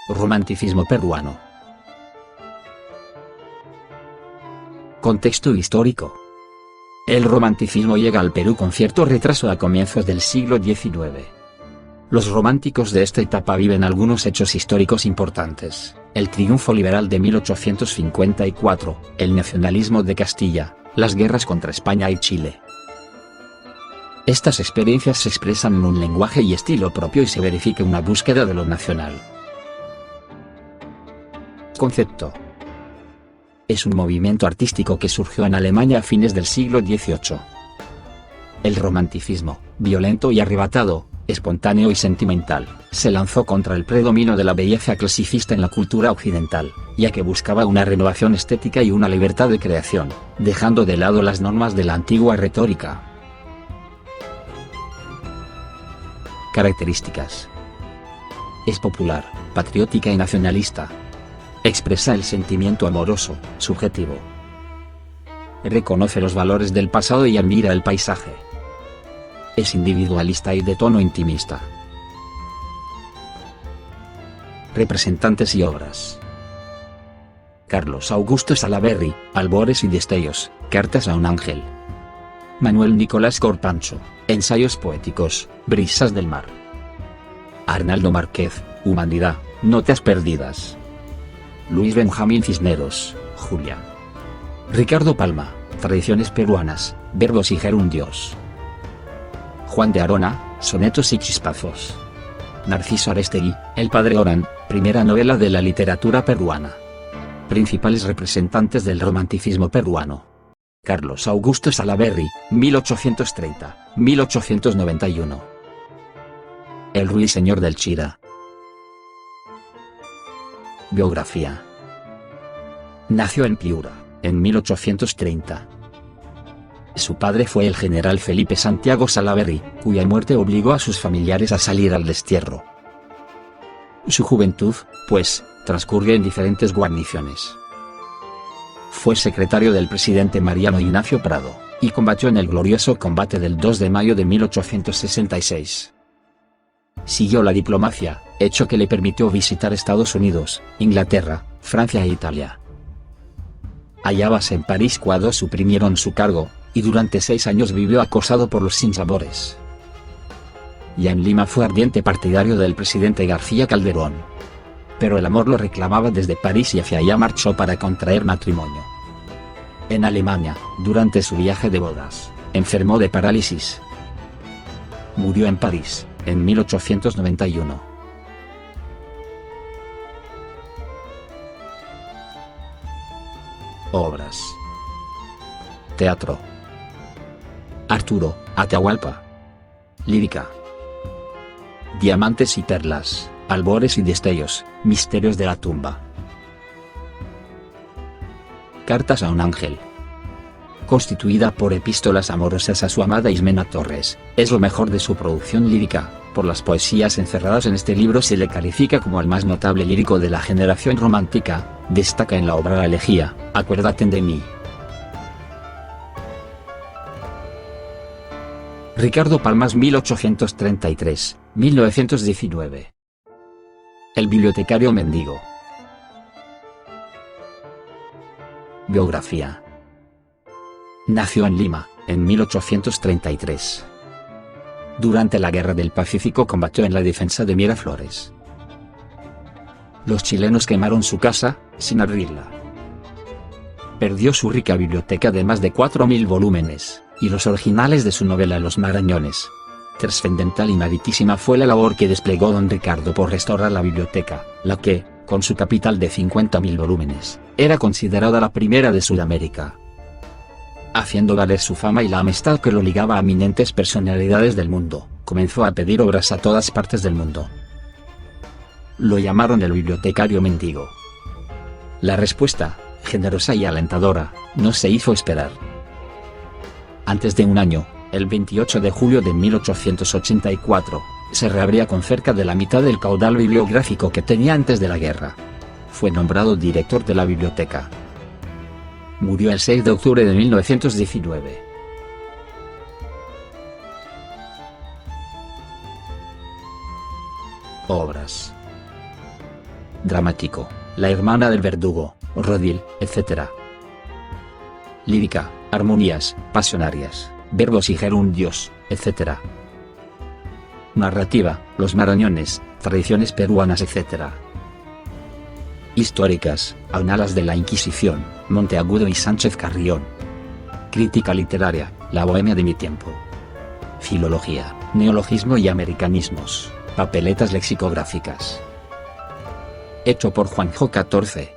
Romanticismo peruano. Contexto histórico. El romanticismo llega al Perú con cierto retraso a comienzos del siglo XIX. Los románticos de esta etapa viven algunos hechos históricos importantes: el triunfo liberal de 1854, el nacionalismo de Castilla, las guerras contra España y Chile. Estas experiencias se expresan en un lenguaje y estilo propio y se verifica una búsqueda de lo nacional. Concepto. Es un movimiento artístico que surgió en Alemania a fines del siglo XVIII. El romanticismo, violento y arrebatado, espontáneo y sentimental, se lanzó contra el predominio de la belleza clasicista en la cultura occidental, ya que buscaba una renovación estética y una libertad de creación, dejando de lado las normas de la antigua retórica. Características. Es popular, patriótica y nacionalista. Expresa el sentimiento amoroso, subjetivo. Reconoce los valores del pasado y admira el paisaje. Es individualista y de tono intimista. Representantes y obras. Carlos Augusto Salaberry, Albores y destellos, Cartas a un ángel. Manuel Nicolás Corpancho, Ensayos poéticos, Brisas del mar. Arnaldo Márquez, Humanidad, Notas perdidas. Luis Benjamín Cisneros, Julia. Ricardo Palma, Tradiciones peruanas, Verbos y gerundios. Juan de Arona, Sonetos y chispazos. Narciso Arestegui, El Padre Orán, primera novela de la literatura peruana. Principales representantes del romanticismo peruano. Carlos Augusto Salaberry, 1830-1891. El Ruiseñor del Chira. Biografía. Nació en Piura, en 1830. Su padre fue el general Felipe Santiago Salaberry, cuya muerte obligó a sus familiares a salir al destierro. Su juventud, pues, transcurrió en diferentes guarniciones. Fue secretario del presidente Mariano Ignacio Prado, y combatió en el glorioso combate del 2 de mayo de 1866. Siguió la diplomacia, hecho que le permitió visitar Estados Unidos, Inglaterra, Francia e Italia. Hallábase en París cuando suprimieron su cargo, y durante 6 años vivió acosado por los sinsabores. Ya en Lima fue ardiente partidario del presidente García Calderón. Pero el amor lo reclamaba desde París y hacia allá marchó para contraer matrimonio. En Alemania, durante su viaje de bodas, enfermó de parálisis. Murió en París, en 1891. Obras. Teatro. Arturo, Atahualpa. Lírica. Diamantes y perlas, albores y destellos, misterios de la tumba. Cartas a un ángel. Constituida por epístolas amorosas a su amada Ismena Torres, es lo mejor de su producción lírica. Por las poesías encerradas en este libro se le califica como el más notable lírico de la generación romántica. Destaca en la obra La elegía, Acuérdate de mí. Ricardo Palmas 1833-1919. El bibliotecario mendigo. Biografía. Nació en Lima, en 1833. Durante la Guerra del Pacífico combatió en la defensa de Miraflores. Los chilenos quemaron su casa, sin abrirla. Perdió su rica biblioteca de más de 4.000 volúmenes, y los originales de su novela Los Marañones. Trascendental y meritísima fue la labor que desplegó don Ricardo por restaurar la biblioteca, la que, con su capital de 50.000 volúmenes, era considerada la primera de Sudamérica. Haciendo valer su fama y la amistad que lo ligaba a eminentes personalidades del mundo, comenzó a pedir obras a todas partes del mundo. Lo llamaron el bibliotecario mendigo. La respuesta, generosa y alentadora, no se hizo esperar. Antes de un año, el 28 de julio de 1884, se reabría con cerca de la mitad del caudal bibliográfico que tenía antes de la guerra. Fue nombrado director de la biblioteca. Murió el 6 de octubre de 1919. Obras. Dramático: La hermana del verdugo, Rodil, etc. Lírica: armonías, pasionarias, verbos y gerundios, etc. Narrativa: Los Marañones, tradiciones peruanas, etc. Históricas: Anales de la Inquisición, Monteagudo y Sánchez Carrión. Crítica literaria: La Bohemia de mi tiempo. Filología: Neologismo y americanismos, papeletas lexicográficas. Hecho por Juanjo 14.